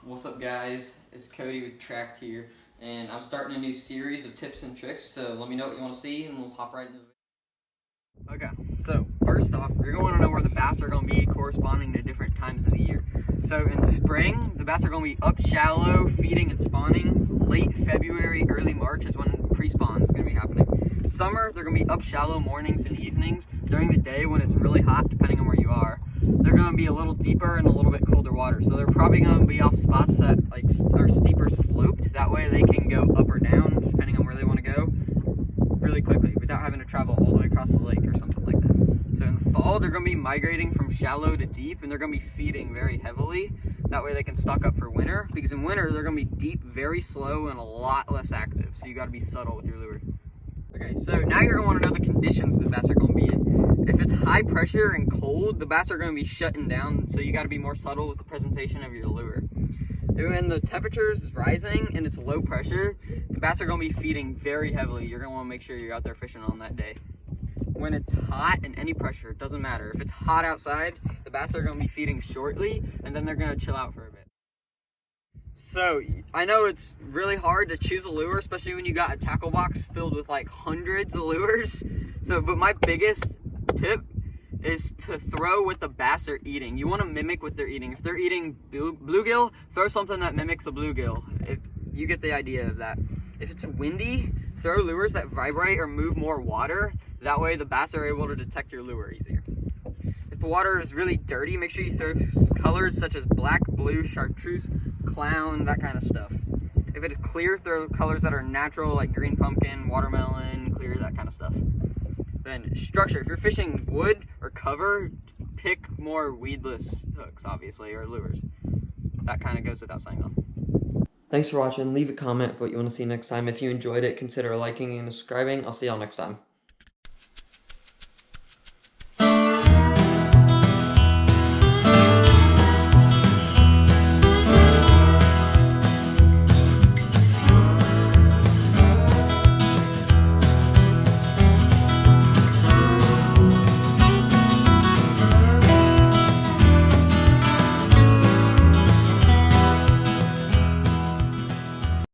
What's up, guys? It's Cody with Tracked here, and I'm starting a new series of tips and tricks, so let me know what you want to see and we'll hop right into the video. Okay, so first off, you're going to know where the bass are going to be corresponding to different times of the year. So in spring, the bass are going to be up shallow, feeding and spawning. Late February, early March is when pre-spawn is going to be happening. Summer, they're going to be up shallow mornings and evenings. During the day when it's really hot, depending on where you are, they're going to be a little deeper and a little bit colder water. So they're probably going to be off spots that are steeper sloped. That way they can go up or down, depending on where they want to go, really quickly without having to travel all the way across the lake or something like that. So in the fall, they're going to be migrating from shallow to deep, and they're going to be feeding very heavily. That way they can stock up for winter, because in winter they're going to be deep, very slow, and a lot less active. So you got to be subtle with your lure. Okay, so now you're going to want to know the conditions the bass are going to be in. If it's high pressure and cold, the bass are going to be shutting down, so you got to be more subtle with the presentation of your lure. When the temperature is rising and it's low pressure, the bass are going to be feeding very heavily. You're going to want to make sure you're out there fishing on that day. When it's hot and any pressure, it doesn't matter. If it's hot outside, the bass are going to be feeding shortly, and then they're going to chill out for a bit. So I know it's really hard to choose a lure, especially when you got a tackle box filled with like hundreds of lures. But my biggest tip is to throw what the bass are eating. You want to mimic what they're eating. If they're eating bluegill, throw something that mimics a bluegill. You get the idea of that. If it's windy, throw lures that vibrate or move more water. That way the bass are able to detect your lure easier. If the water is really dirty, make sure you throw colors such as black, blue, chartreuse, clown, that kind of stuff. If it is clear, throw colors that are natural, like green pumpkin, watermelon, clear, that kind of stuff. Then structure. If you're fishing wood or cover, pick more weedless hooks, obviously, or lures. That kind of goes without saying though. Thanks for watching. Leave a comment of what you want to see next time. If you enjoyed it, consider liking and subscribing. I'll see y'all next time.